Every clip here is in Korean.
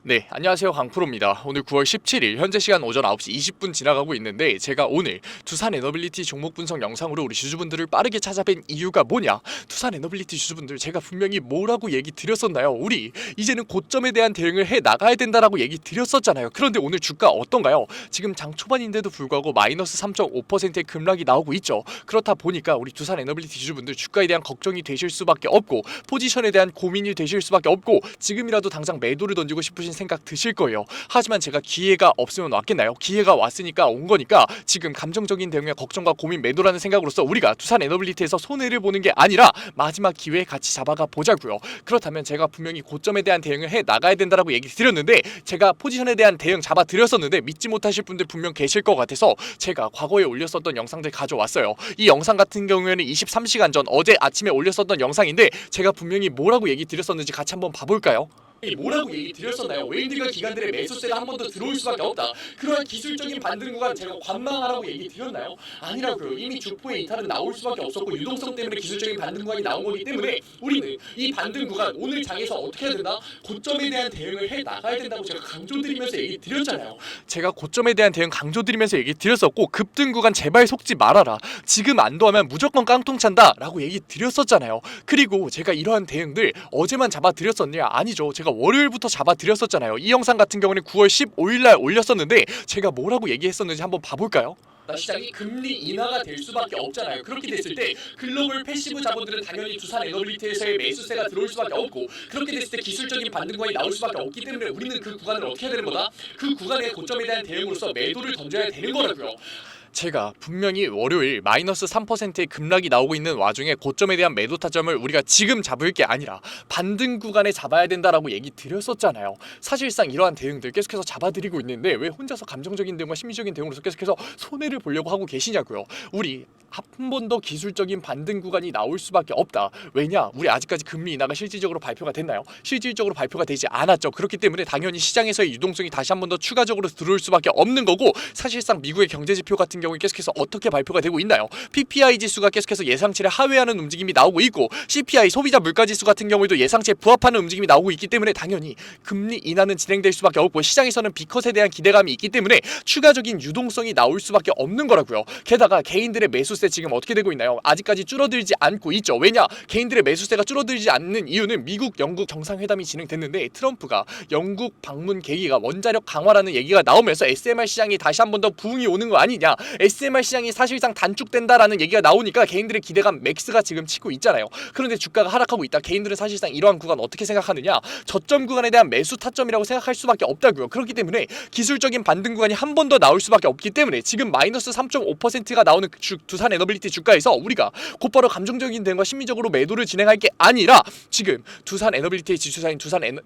네, 안녕하세요. 강프로입니다. 오늘 9월 17일 현재 시간 오전 9시 20분 지나가고 있는데 제가 오늘 두산 에너빌리티 종목 분석 영상으로 우리 주주분들을 빠르게 찾아뵌 이유가 뭐냐? 두산 에너빌리티 주주분들 제가 분명히 뭐라고 얘기 드렸었나요? 우리 이제는 고점에 대한 대응을 해 나가야 된다라고 얘기 드렸었잖아요. 그런데 오늘 주가 어떤가요? 지금 장 초반인데도 불구하고 마이너스 3.5%의 급락이 나오고 있죠. 그렇다 보니까 우리 두산 에너빌리티 주주분들 주가에 대한 걱정이 되실 수밖에 없고 포지션에 대한 고민이 되실 수밖에 없고 지금이라도 당장 매도를 던지고 싶으신 생각 드실 거예요. 하지만 제가 기회가 없으면 왔겠나요? 기회가 왔으니까 온 거니까 지금 감정적인 대응에 걱정과 고민 매도라는 생각으로서 우리가 두산 에너빌리티에서 손해를 보는 게 아니라 마지막 기회에 같이 잡아가 보자고요. 그렇다면 제가 분명히 고점에 대한 대응을 해 나가야 된다라고 얘기 드렸는데 제가 포지션에 대한 대응 잡아 드렸었는데 믿지 못하실 분들 분명 계실 것 같아서 제가 과거에 올렸었던 영상들 가져왔어요. 이 영상 같은 경우에는 23시간 전 어제 아침에 올렸었던 영상인데 제가 분명히 뭐라고 얘기 드렸었는지 같이 한번 봐볼까요? 뭐라고 얘기 드렸었나요? 웨인들과 기관들의 매수세가 한 번 더 들어올 수밖에 없다. 그러한 기술적인 반등 구간 제가 관망하라고 얘기 드렸나요? 아니라고요. 이미 주포의 이탈은 나올 수밖에 없었고 유동성 때문에 기술적인 반등 구간이 나온 거기 때문에 우리는 이 반등 구간 오늘 장에서 어떻게 해야 된다? 고점에 대한 대응을 해 나가야 된다고 제가 강조드리면서 얘기 드렸잖아요. 제가 고점에 대한 대응 강조드리면서 얘기 드렸었고 급등 구간 제발 속지 말아라. 지금 안도하면 무조건 깡통 찬다 라고 얘기 드렸었잖아요. 그리고 제가 이러한 대응들 어제만 잡아 드렸었냐? 아니죠. 제가 월요일부터 잡아드렸었잖아요. 이 영상 같은 경우는 9월 15일날 올렸었는데 제가 뭐라고 얘기했었는지 한번 봐볼까요? 시장이 금리 인하가 될 수밖에 없잖아요. 그렇게 됐을 때 글로벌 패시브 자본들은 당연히 두산 에너빌리티에서의 매수세가 들어올 수밖에 없고 그렇게 됐을 때 기술적인 반등 구간이 나올 수밖에 없기 때문에 우리는 그 구간을 어떻게 해야 되는 거다? 그 구간의 고점에 대한 대응으로서 매도를 던져야 되는 거라고요. 제가 분명히 월요일 마이너스 3%의 급락이 나오고 있는 와중에 고점에 대한 매도 타점을 우리가 지금 잡을 게 아니라 반등 구간에 잡아야 된다라고 얘기 드렸었잖아요. 사실상 이러한 대응들 계속해서 잡아드리고 있는데 왜 혼자서 감정적인 대응과 심리적인 대응으로서 계속해서 손해를 보려고 하고 계시냐고요. 우리 한 번 더 기술적인 반등 구간이 나올 수밖에 없다. 왜냐? 우리 아직까지 금리 인하가 실질적으로 발표가 됐나요? 실질적으로 발표가 되지 않았죠. 그렇기 때문에 당연히 시장에서의 유동성이 다시 한 번 더 추가적으로 들어올 수밖에 없는 거고 사실상 미국의 경제지표 같은 경우에 계속해서 어떻게 발표가 되고 있나요? PPI 지수가 계속해서 예상치를 하회하는 움직임이 나오고 있고 CPI 소비자 물가지수 같은 경우에도 예상치에 부합하는 움직임이 나오고 있기 때문에 당연히 금리 인하는 진행될 수밖에 없고 시장에서는 B컷에 대한 기대감이 있기 때문에 추가적인 유동성이 나올 수밖에 없는 거라고요. 게다가 개인들의 매수세 지금 어떻게 되고 있나요? 아직까지 줄어들지 않고 있죠. 왜냐? 개인들의 매수세가 줄어들지 않는 이유는 미국, 영국 정상회담이 진행됐는데 트럼프가 영국 방문 계기가 원자력 강화라는 얘기가 나오면서 SMR 시장이 다시 한 번 더 부흥이 오는 거 아니냐? SMR 시장이 사실상 단축된다라는 얘기가 나오니까 개인들의 기대감 맥스가 지금 치고 있잖아요. 그런데 주가가 하락하고 있다. 개인들은 사실상 이러한 구간 어떻게 생각하느냐? 저점 구간에 대한 매수 타점이라고 생각할 수밖에 없다고요. 그렇기 때문에 기술적인 반등 구간이 한 번 더 나올 수밖에 없기 때문에 지금 마이너스 3.5%가 나오는 두산 에너빌리티 주가에서 우리가 곧바로 감정적인 대응과 심리적으로 매도를 진행할 게 아니라 지금 두산 에너빌리티의 지주사인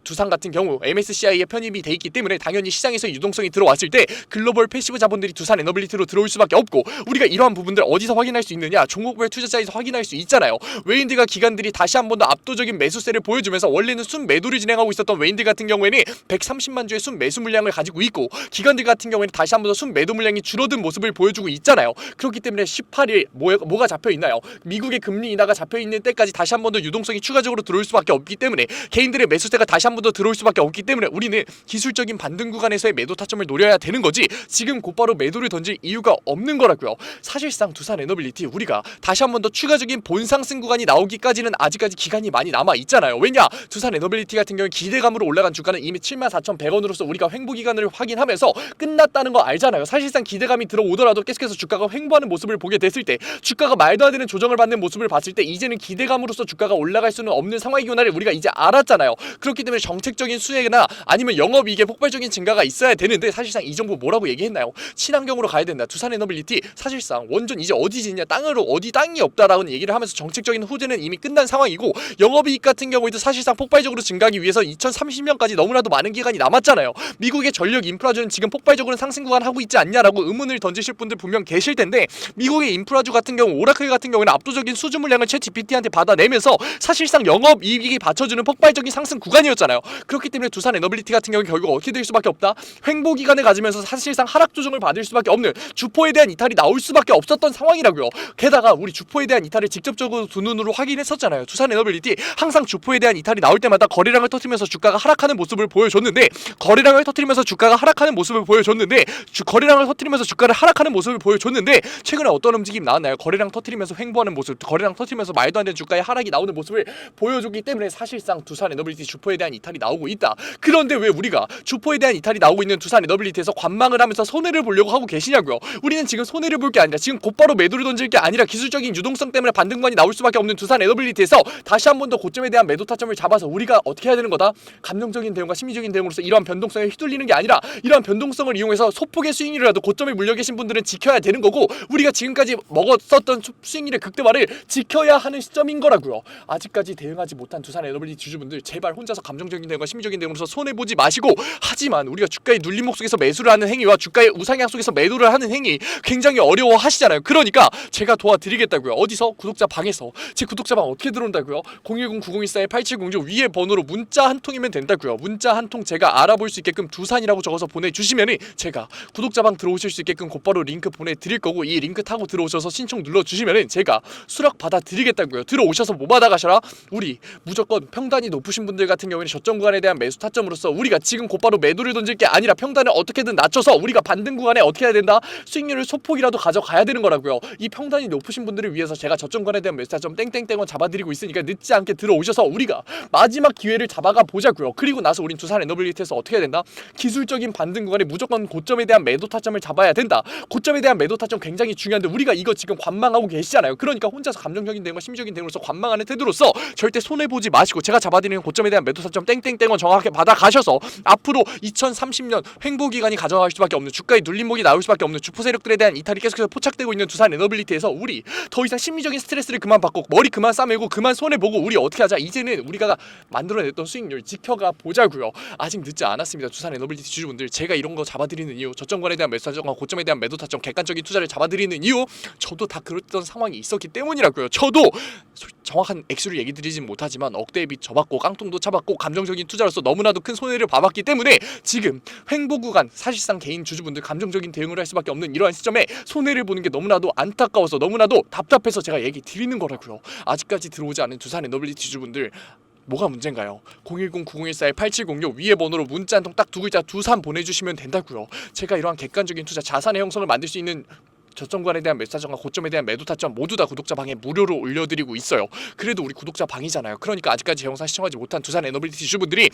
두산 같은 경우 MSCI에 편입이 돼 있기 때문에 당연히 시장에서 유동성이 들어왔을 때 글로벌 패시브 자본들이 두산 에너빌리티로 들어올 수밖에 없고 우리가 이러한 부분들 어디서 확인할 수 있느냐? 종목별 투자자에서 확인할 수 있잖아요. 웨인들과 기관들이 다시 한 번 더 압도적인 매수세를 보여주면서 원래는 순 매도를 진행하고 있었던 웨인들 같은 경우에는 130만 주의 순 매수 물량을 가지고 있고 기관들 같은 경우에는 다시 한 번 더 순 매도 물량이 줄어든 모습을 보여주고 있잖아요. 그렇기 때문에 18일 뭐가 잡혀 있나요? 미국의 금리 인하가 잡혀 있는 때까지 다시 한 번 더 유동성이 추가적으로 들어올 수밖에 없기 때문에 개인들의 매수세가 다시 한 번 더 들어올 수밖에 없기 때문에 우리는 기술적인 반등 구간에서의 매도 타점을 노려야 되는 거지 지금 곧바로 매도를 던질 이유가 없는 거라고요. 사실상 두산 에너빌리티 우리가 다시 한 번 더 추가적인 본상승 구간이 나오기까지는 아직까지 기간이 많이 남아 있잖아요. 왜냐? 두산 에너빌리티 같은 경우 기대감으로 올라간 주가는 이미 74,100원으로서 우리가 횡보 기간을 확인하면서 끝났다는 거 알잖아요. 사실상 기대감이 들어오더라도 계속해서 주가가 횡보하는 모습을 보게 됐을 때 주가가 말도 안 되는 조정을 받는 모습을 봤을 때 이제는 기대감으로서 주가가 올라갈 수는 없는 상황이구나를 우리가 이제 알았잖아요. 그렇기 때문에 정책적인 수혜나 아니면 영업이익의 폭발적인 증가가 있어야 되는데 사실상 이 정부 뭐라고 얘기했나요? 친환경으로 가야 된다. 두산 에너빌리티 사실상 원전 이제 어디 짓냐 땅으로 어디 땅이 없다라는 얘기를 하면서 정책적인 후퇴는 이미 끝난 상황이고 영업이익 같은 경우에도 사실상 폭발적으로 증가하기 위해서 2030년까지 너무나도 많은 기간이 남았잖아요. 미국의 전력 인프라주는 지금 폭발적으로 상승 구간 하고 있지 않냐라고 의문을 던지실 분들 분명 계실 텐데 미국의 인프라주 같은 경우 오라클 같은 경우에는 압도적인 수주 물량을 챗GPT한테 받아내면서 사실상 영업이익이 받쳐주는 폭발적인 상승 구간이었잖아요. 그렇기 때문에 두산 에너빌리티 같은 경우 결국 어떻게 될 수밖에 없다? 횡보 기간을 가지면서 사실상 하락 조정을 받을 수밖에 없는 주포 주포에 대한 이탈이 나올 수밖에 없었던 상황이라고요. 게다가 우리 주포에 대한 이탈을 직접적으로 두 눈으로 확인했었잖아요. 두산 에너빌리티 항상 주포에 대한 이탈이 나올 때마다 거래량을 터뜨리면서 주가가 하락하는 모습을 보여줬는데 거래량을 터뜨리면서 주가가 하락하는 모습을 보여줬는데 거래량을 터뜨리면서 주가를 하락하는 모습을 보여줬는데 최근에 어떤 움직임이 나왔나요? 거래량 터뜨리면서 횡보하는 모습, 거래량 터뜨리면서 말도 안 되는 주가의 하락이 나오는 모습을 보여줬기 때문에 사실상 두산 에너빌리티 주포에 대한 이탈이 나오고 있다. 그런데 왜 우리가 주포에 대한 이탈이 나오고 있는 두산 에너빌리티에서 관망을 하면서 손해를 보려고 하고 계시냐고요. 우리는 지금 손해를 볼 게 아니라 지금 곧바로 매도를 던질 게 아니라 기술적인 유동성 때문에 반등관이 나올 수밖에 없는 두산 에너빌리티에서 다시 한 번 더 고점에 대한 매도 타점을 잡아서 우리가 어떻게 해야 되는 거다? 감정적인 대응과 심리적인 대응으로서 이러한 변동성에 휘둘리는 게 아니라 이러한 변동성을 이용해서 소폭의 수익률이라도 고점에 물려 계신 분들은 지켜야 되는 거고 우리가 지금까지 먹었었던 수익률의 극대화를 지켜야 하는 시점인 거라고요. 아직까지 대응하지 못한 두산 에너빌리티 주주분들 제발 혼자서 감정적인 대응과 심리적인 대응으로서 손해보지 마시고 하지만 우리가 주가의 눌림목 속에서 매수를 하는 행위와 주가의 우상향 속에서 매도를 하는 행위 굉장히 어려워하시잖아요. 그러니까 제가 도와드리겠다고요. 어디서? 구독자 방에서. 제 구독자 방 어떻게 들어온다고요? 010-9014-8706 위에 번호로 문자 한 통이면 된다고요. 문자 한 통 제가 알아볼 수 있게끔 두산이라고 적어서 보내주시면은 제가 구독자 방 들어오실 수 있게끔 곧바로 링크 보내드릴 거고 이 링크 타고 들어오셔서 신청 눌러주시면은 제가 수락 받아드리겠다고요. 들어오셔서 뭐 받아가셔라? 우리 무조건 평단이 높으신 분들 같은 경우에는 저점 구간에 대한 매수 타점으로서 우리가 지금 곧바로 매도를 던질 게 아니라 평단을 어떻게든 낮춰서 우리가 반등 구간에 어떻게 해야 된다? 수익률을 소폭이라도 가져가야 되는 거라고요. 이 평단이 높으신 분들을 위해서 제가 저점 구간에 대한 매수 타점 땡땡땡원 잡아드리고 있으니까 늦지 않게 들어오셔서 우리가 마지막 기회를 잡아가 보자고요. 그리고 나서 우린 두산 에너빌리티에서 어떻게 해야 된다? 기술적인 반등 구간에 무조건 고점에 대한 매도 타점을 잡아야 된다. 고점에 대한 매도 타점 굉장히 중요한데 우리가 이거 지금 관망하고 계시잖아요. 그러니까 혼자서 감정적인 대응과 심리적인 대응으로서 관망하는 태도로서 절대 손해보지 마시고 제가 잡아드리는 고점에 대한 매도 타점 땡땡땡원 정확하게 받아가셔서 앞으로 2030년 횡보기간이 가져갈 수밖에 없는 주가의 눌림목이 나올 수밖에 없는 주포 세력들에 대한 이탈이 계속해서 포착되고 있는 두산 에너빌리티에서 우리 더 이상 심리적인 스트레스를 그만 받고 머리 그만 싸매고 그만 손해보고 우리 어떻게 하자. 이제는 우리가 만들어냈던 수익률 지켜가 보자고요. 아직 늦지 않았습니다. 두산 에너빌리티 주주분들 제가 이런 거 잡아드리는 이유 저점권에 대한 매수 타점과 고점에 대한 매도 타점 객관적인 투자를 잡아드리는 이유 저도 다 그랬던 상황이 있었기 때문이라고요. 저도 정확한 액수를 얘기 드리진 못하지만 억대의 빚 져봤고 깡통도 차봤고 감정적인 투자로서 너무나도 큰 손해를 봐봤기 때문에 지금 횡보 구간 사실상 개인 주주분들 감정적인 대응을 할 수밖에 없는 이러한 시점에 손해를 보는 게 너무나도 안타까워서 너무나도 답답해서 제가 얘기 드리는 거라고요. 아직까지 들어오지 않은 두산 에너빌리티 주주분들 뭐가 문제인가요? 010-9014-8706 위에 번호로 문자 한 통 딱 두 글자 두산 보내주시면 된다고요. 제가 이러한 객관적인 투자 자산의 형성을 만들 수 있는 저점관에 대한 매수 타점과 고점에 대한 매도 타점 모두 다 구독자 방에 무료로 올려드리고 있어요. 그래도 우리 구독자 방이잖아요. 그러니까 아직까지 제 영상 시청하지 못한 두산 에너빌리티 주주분들이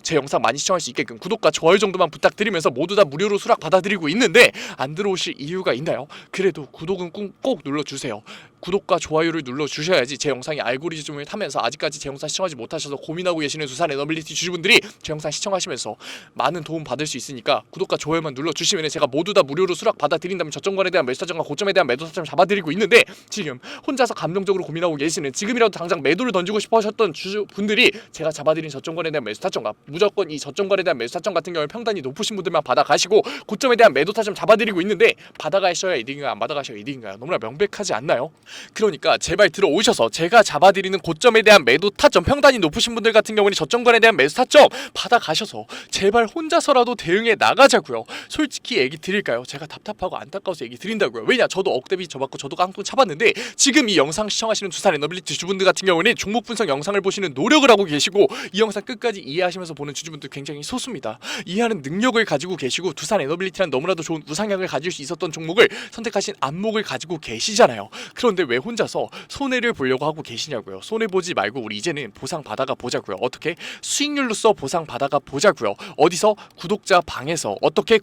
제 영상 많이 시청할 수 있게끔 구독과 좋아요 정도만 부탁드리면서 모두 다 무료로 수락 받아드리고 있는데 안 들어오실 이유가 있나요? 그래도 구독은 꼭 눌러주세요. 구독과 좋아요를 눌러주셔야지 제 영상이 알고리즘을 타면서 아직까지 제 영상 시청하지 못하셔서 고민하고 계시는 두산 에너빌리티 주주분들이 제 영상 시청하시면서 많은 도움 받을 수 있으니까 구독과 좋아요만 눌러주시면 제가 모두 다 무료로 수락 받아드린다면 저점관에 대한 매수 타점과 고점에 대한 매도 타점을 잡아드리고 있는데 지금 혼자서 감정적으로 고민하고 계시는 지금이라도 당장 매도를 던지고 싶어 하셨던 주주분들이 제가 잡아드린 저점관에 대한 매수 타점과 무조건 이 저점관에 대한 매수 타점 같은 경우에 평단이 높으신 분들만 받아가시고 고점에 대한 매도 타점 잡아드리고 있는데 받아가셔야 이득인가요? 안 받아가셔야 이득인가요? 너무나 명백하지 않나요? 그러니까 제발 들어오셔서 제가 잡아드리는 고점에 대한 매도 타점 평단이 높으신 분들 같은 경우는 저점관에 대한 매수 타점 받아가셔서 제발 혼자서라도 대응해 나가자고요. 솔직히 얘기 드릴까요? 제가 답답하고 안타까워서 얘기 드린다고요. 왜냐? 저도 억대비 져봤고 저도 깡통 차봤는데 지금 이 영상 시청하시는 두산 에너빌리티 주주분들 같은 경우는 종목 분석 영상을 보시는 노력을 하고 계시고 이 영상 끝까지 이해하시면서 보는 주주분들 굉장히 소수입니다. 이해하는 능력을 가지고 계시고 두산 에너빌리티란 너무나도 좋은 우상향을 가질 수 있었던 종목을 선택하신 안목을 가지고 계시잖아요. 그런데 왜 혼자서 손해를 보려고 하고 계시냐고요. 손해보지 말고 우리 이제는 보상 받아가 보자고요. 어떻게? 수익률로서 보상 받아가 보자고요. 어디서? 구독자 방에서. 어떻게?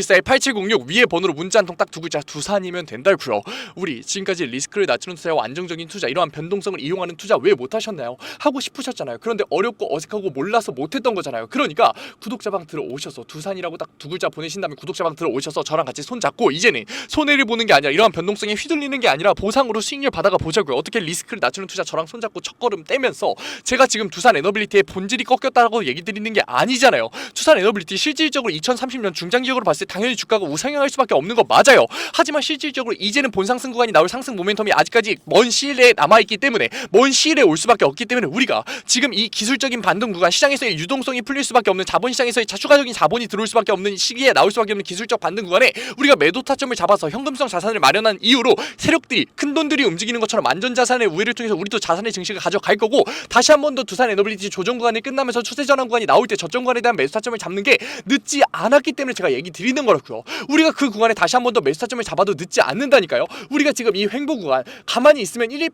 010-9014-8706 위에 번호로 문자 한 통 딱 두 글자 두산이면 된다고요. 우리 지금까지 리스크를 낮추는 투자와 안정적인 투자 이러한 변동성을 이용하는 투자 왜 못하셨나요? 하고 싶으셨잖아요. 그런데 어렵고 어색하고 몰라서 못했던 거잖아요. 그러니까 구독자방 들어오셔서 두산이라고 딱 두 글자 보내신 다음에 구독자방 들어오셔서 저랑 같이 손잡고 이제는 손해를 보는 게 아니라 이러한 변동성에 휘둘리는 게 아니라 보상 영상으로 수익률 받아가 보자고요. 어떻게 리스크를 낮추는 투자 저랑 손잡고 첫걸음 떼면서 제가 지금 두산 에너빌리티의 본질이 꺾였다라고 얘기 드리는 게 아니잖아요. 두산 에너빌리티 실질적으로 2030년 중장기적으로 봤을 때 당연히 주가가 우상향할 수밖에 없는 거 맞아요. 하지만 실질적으로 이제는 본상승 구간이 나올 상승 모멘텀이 아직까지 먼 시일에 남아있기 때문에 먼 시일에 올 수밖에 없기 때문에 우리가 지금 이 기술적인 반등 구간 시장에서의 유동성이 풀릴 수밖에 없는 자본시장에서의 추가적인 자본이 들어올 수밖에 없는 시기에 나올 수밖에 없는 기술적 반등 구간에 우리가 매도 타점을 잡아서 현금성 자산을 마련한 이후로 세력들이 큰돈들이 움직이는 것처럼 안전자산의 우회를 통해서 우리도 자산의 증식을 가져갈 거고 다시 한 번 더 두산 에너빌리티 조정 구간이 끝나면서 추세 전환 구간이 나올 때 저점 구간에 대한 매수 타점을 잡는 게 늦지 않았기 때문에 제가 얘기 드리는 거라고요. 우리가 그 구간에 다시 한 번 더 매수 타점을 잡아도 늦지 않는다니까요. 우리가 지금 이 횡보 구간 가만히 있으면 1%,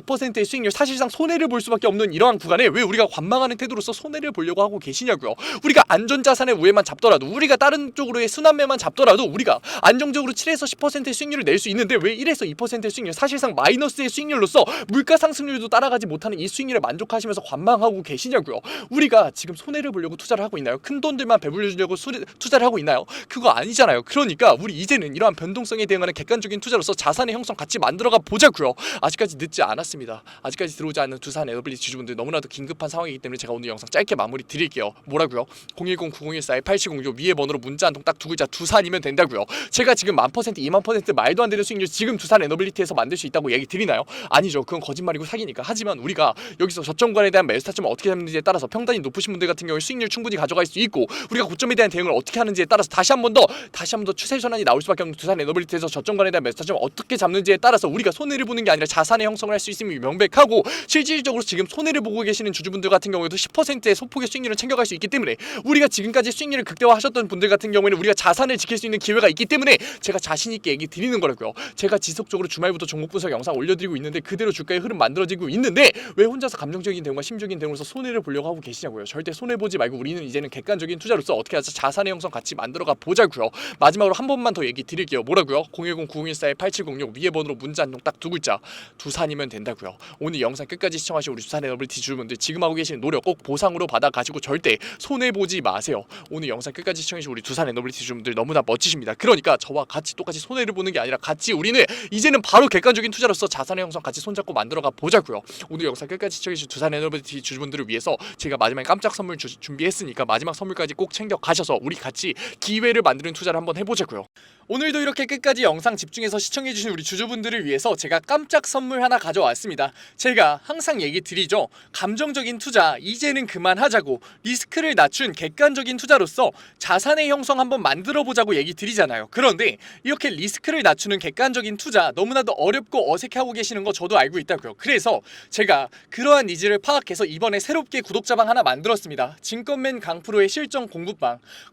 2%의 수익률 사실상 손해를 볼 수밖에 없는 이러한 구간에 왜 우리가 관망하는 태도로서 손해를 보려고 하고 계시냐고요. 우리가 안전자산의 우회만 잡더라도 우리가 다른 쪽으로의 순환매만 잡더라도 우리가 안정적으로 7에서 10%의 수익률을 낼 수 있는데 왜 1에서 2%의 수익률 사실상 마이너스의 수익률로서 물가 상승률도 따라가지 못하는 이 수익률에 만족하시면서 관망하고 계시냐고요. 우리가 지금 손해를 보려고 투자를 하고 있나요? 큰 돈들만 배불려주려고 투자를 하고 있나요? 그거 아니잖아요. 그러니까 우리 이제는 이러한 변동성에 대응하는 객관적인 투자로서 자산의 형성 같이 만들어가 보자고요. 아직까지 늦지 않았습니다. 아직까지 들어오지 않는 두산 에너빌리티 주주분들 너무나도 긴급한 상황이기 때문에 제가 오늘 영상 짧게 마무리 드릴게요. 뭐라고요? 010-9014-8706 위에 번호로 문자 한 통 딱 두 글자 두산이면 된다고요. 제가 지금 1000%, 20000% 말도 안 되는 수익률 지금 두산 에너빌리티에서 만들 수 있다고 얘기 드리나요? 아니죠. 그건 거짓말이고 사기니까. 하지만 우리가 여기서 저점 구간에 대한 매수 타점을 어떻게 잡는지에 따라서 평단이 높으신 분들 같은 경우에 수익률 충분히 가져갈 수 있고 우리가 고점에 대한 대응을 어떻게 하는지에 따라서 다시 한 번 더 추세 전환이 나올 수밖에 없는 두산 에너빌리티에서 저점 구간에 대한 매수 타점을 어떻게 잡는지에 따라서 우리가 손해를 보는 게 아니라 자산의 형성을 할 수 있음이 명백하고 실질적으로 지금 손해를 보고 계시는 주주분들 같은 경우에도 10%의 소폭의 수익률을 챙겨갈 수 있기 때문에 우리가 지금까지 수익률을 극대화하셨던 분들 같은 경우에는 우리가 자산을 지킬 수 있는 기회가 있기 때문에 제가 자신 있게 얘기 드리는 거라고요. 제가 지속적으로 주말부터 종목 분석 영상 올려드리고 있는데 그대로 주가의 흐름 만들어지고 있는데 왜 혼자서 감정적인 대응과 심적인 대응으로서 손해를 보려고 하고 계시냐고요. 절대 손해 보지 말고 우리는 이제는 객관적인 투자로서 어떻게 하자 자산의 형성 같이 만들어가 보자고요. 마지막으로 한 번만 더 얘기 드릴게요. 뭐라고요? 010-9014-8706 위에 번호로 문자 한 통 딱 두 글자 두산이면 된다고요. 오늘 영상 끝까지 시청하신 우리 두산 에너빌리티 주주분들 지금 하고 계시는 노력 꼭 보상으로 받아 가지고 절대 손해 보지 마세요. 오늘 영상 끝까지 시청해주신 우리 두산 에너빌리티 주주분들 너무나 멋지십니다. 그러니까 저와 같이 똑같이 손해를 보는 게 아니라 같이 우리는 이제는 바로 객관적인 투자로서 자산의 형성 같이 손잡고 만들어가 보자고요. 오늘 영상 끝까지 시청해주신 두산 에너빌리티 주주분들을 위해서 제가 마지막에 깜짝 선물 준비했으니까 마지막 선물까지 꼭 챙겨 가셔서 우리 같이 기회를 만드는 투자를 한번 해보자고요. 오늘도 이렇게 끝까지 영상 집중해서 시청해주신 우리 주주분들을 위해서 제가 깜짝 선물 하나 가져왔습니다. 제가 항상 얘기 드리죠. 감정적인 투자 이제는 그만하자고 리스크를 낮춘 객관적인 투자로서 자산의 형성 한번 만들어 보자고 얘기 드리잖아요. 그런데 이렇게 리스크를 낮추는 객관적인 투자 너무나도 어렵고 어색해하고 계시는 거 저도 알고 있다고요. 그래서 제가 그러한 니즈를 파악해서 이번에 새롭게 구독자방 하나 만들었습니다. 증권맨 강프로의 실전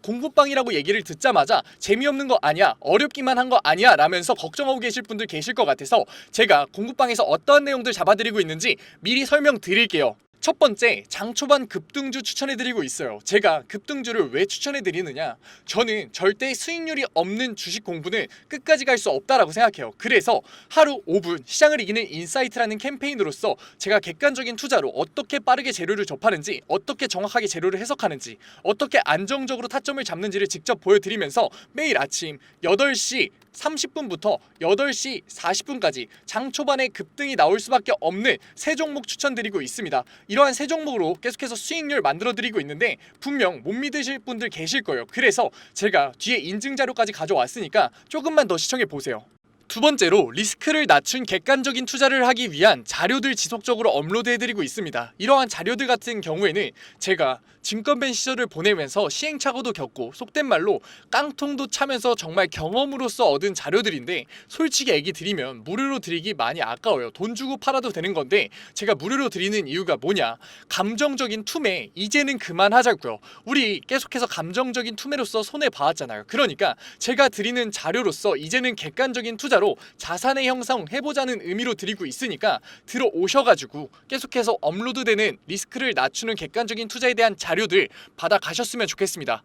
공부방이라고 얘기를 듣자마자 재미없는 거 아니야, 어렵기만 한 거 아니야 라면서 걱정하고 계실 분들 계실 것 같아서 제가 공부방에서 어떠한 내용들 잡아드리고 있는지 미리 설명드릴게요. 첫 번째, 장초반 급등주 추천해드리고 있어요. 제가 급등주를 왜 추천해드리느냐, 저는 절대 수익률이 없는 주식 공부는 끝까지 갈 수 없다라고 생각해요. 그래서 하루 5분 시장을 이기는 인사이트라는 캠페인으로서 제가 객관적인 투자로 어떻게 빠르게 재료를 접하는지, 어떻게 정확하게 재료를 해석하는지, 어떻게 안정적으로 타점을 잡는지를 직접 보여드리면서 매일 아침 8시 30분부터 8시 40분까지 장 초반에 급등이 나올 수밖에 없는 세 종목 추천드리고 있습니다. 이러한 세 종목으로 계속해서 수익률 만들어드리고 있는데 분명 못 믿으실 분들 계실 거예요. 그래서 제가 뒤에 인증 자료까지 가져왔으니까 조금만 더 시청해보세요. 두 번째로 리스크를 낮춘 객관적인 투자를 하기 위한 자료들 지속적으로 업로드해드리고 있습니다. 이러한 자료들 같은 경우에는 제가 증권맨 시절을 보내면서 시행착오도 겪고 속된 말로 깡통도 차면서 정말 경험으로서 얻은 자료들인데 솔직히 얘기 드리면 무료로 드리기 많이 아까워요. 돈 주고 팔아도 되는 건데 제가 무료로 드리는 이유가 뭐냐, 감정적인 투매 이제는 그만하자고요. 우리 계속해서 감정적인 투매로서 손해봐왔잖아요. 그러니까 제가 드리는 자료로서 이제는 객관적인 투자로 자산의 형성 해보자는 의미로 드리고 있으니까 들어오셔가지고 계속해서 업로드되는 리스크를 낮추는 객관적인 투자에 대한 자료들 받아가셨으면 좋겠습니다.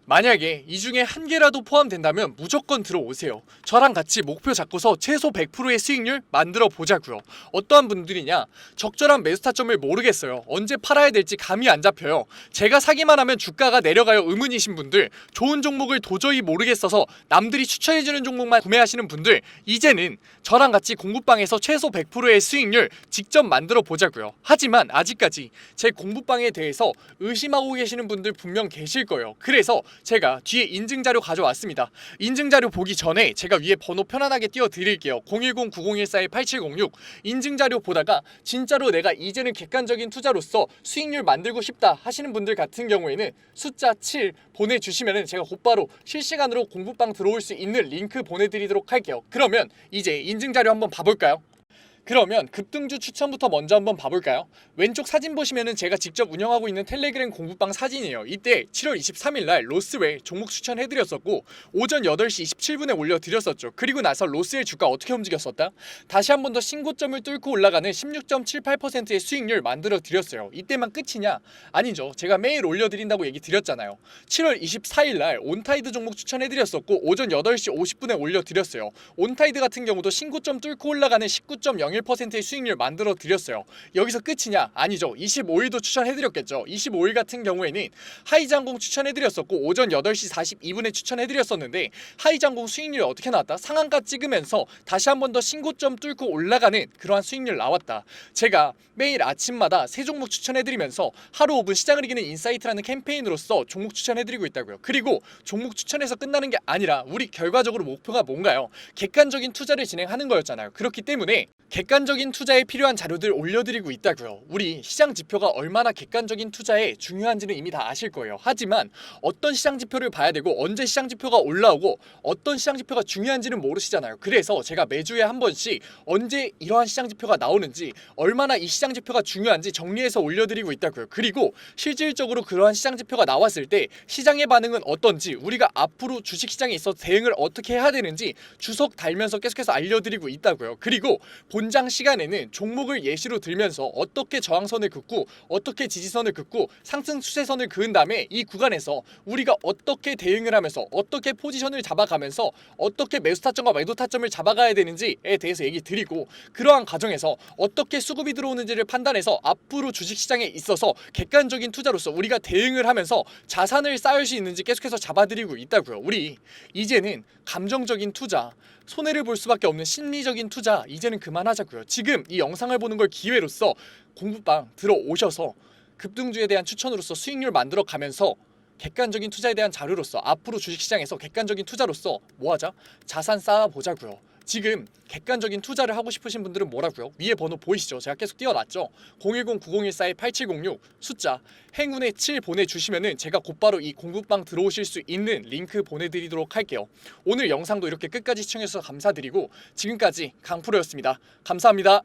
만약에 이 중에 한 개라도 포함된다면 무조건 들어오세요. 저랑 같이 목표 잡고서 최소 100%의 수익률 만들어 보자고요. 어떠한 분들이냐? 적절한 매수 타점을 모르겠어요. 언제 팔아야 될지 감이 안 잡혀요. 제가 사기만 하면 주가가 내려가요 의문이신 분들, 좋은 종목을 도저히 모르겠어서 남들이 추천해주는 종목만 구매하시는 분들, 이제는 저랑 같이 공부방에서 최소 100%의 수익률 직접 만들어 보자고요. 하지만 아직까지 제 공부방에 대해서 의심하고 계시는 분들 분명 계실 거예요. 그래서 제가 뒤에 인증자료 가져왔습니다. 인증자료 보기 전에 제가 위에 번호 편안하게 띄워드릴게요. 010-9014-8706. 인증자료 보다가 진짜로 내가 이제는 객관적인 투자로서 수익률 만들고 싶다 하시는 분들 같은 경우에는 숫자 7 보내주시면 제가 곧바로 실시간으로 공부방 들어올 수 있는 링크 보내드리도록 할게요. 그러면 이제 인증자료 한번 봐볼까요? 그러면 급등주 추천부터 먼저 한번 봐볼까요? 왼쪽 사진 보시면은 제가 직접 운영하고 있는 텔레그램 공부방 사진이에요. 이때 7월 23일날 로스웰 종목 추천해드렸었고 오전 8시 27분에 올려드렸었죠. 그리고 나서 로스웰 주가 어떻게 움직였었다? 다시 한 번 더 신고점을 뚫고 올라가는 16.78%의 수익률 만들어드렸어요. 이때만 끝이냐? 아니죠. 제가 매일 올려드린다고 얘기 드렸잖아요. 7월 24일날 온타이드 종목 추천해드렸었고 오전 8시 50분에 올려드렸어요. 온타이드 같은 경우도 신고점 뚫고 올라가는 19.01%의 수익률 만들어 드렸어요. 여기서 끝이냐? 아니죠. 25일도 추천해드렸겠죠. 25일 같은 경우에는 하이장공 추천해드렸었고 오전 8시 42분에 추천해드렸었는데 하이장공 수익률이 어떻게 나왔다? 상한가 찍으면서 다시 한 번 더 신고점 뚫고 올라가는 그러한 수익률 나왔다. 제가 매일 아침마다 세 종목 추천해드리면서 하루 5분 시장을 이기는 인사이트라는 캠페인으로서 종목 추천해드리고 있다고요. 그리고 종목 추천해서 끝나는 게 아니라 우리 결과적으로 목표가 뭔가요? 객관적인 투자를 진행하는 거였잖아요. 그렇기 때문에 객관적인 투자에 필요한 자료들 올려드리고 있다고요. 우리 시장 지표가 얼마나 객관적인 투자에 중요한지는 이미 다 아실 거예요. 하지만 어떤 시장 지표를 봐야 되고 언제 시장 지표가 올라오고 어떤 시장 지표가 중요한지는 모르시잖아요. 그래서 제가 매주에 한 번씩 언제 이러한 시장 지표가 나오는지, 얼마나 이 시장 지표가 중요한지 정리해서 올려드리고 있다고요. 그리고 실질적으로 그러한 시장 지표가 나왔을 때 시장의 반응은 어떤지, 우리가 앞으로 주식시장에 있어서 대응을 어떻게 해야 되는지 주석 달면서 계속해서 알려드리고 있다고요. 그리고 본장 시간에는 종목을 예시로 들면서 어떻게 저항선을 긋고 어떻게 지지선을 긋고 상승 추세선을 그은 다음에 이 구간에서 우리가 어떻게 대응을 하면서 어떻게 포지션을 잡아가면서 어떻게 매수 타점과 매도 타점을 잡아가야 되는지에 대해서 얘기 드리고, 그러한 과정에서 어떻게 수급이 들어오는지를 판단해서 앞으로 주식시장에 있어서 객관적인 투자로서 우리가 대응을 하면서 자산을 쌓을 수 있는지 계속해서 잡아드리고 있다고요. 우리 이제는 감정적인 투자, 손해를 볼 수밖에 없는 심리적인 투자 이제는 그만하자고요. 지금 이 영상을 보는 걸 기회로서 공부방 들어오셔서 급등주에 대한 추천으로서 수익률 만들어 가면서 객관적인 투자에 대한 자료로서 앞으로 주식시장에서 객관적인 투자로서 뭐하자? 자산 쌓아보자고요. 지금 객관적인 투자를 하고 싶으신 분들은 뭐라고요? 위에 번호 보이시죠? 제가 계속 띄워놨죠? 010-9014-8706 숫자 행운의 7 보내주시면은 제가 곧바로 이 공부방 들어오실 수 있는 링크 보내드리도록 할게요. 오늘 영상도 이렇게 끝까지 시청해주셔서 감사드리고 지금까지 강프로였습니다. 감사합니다.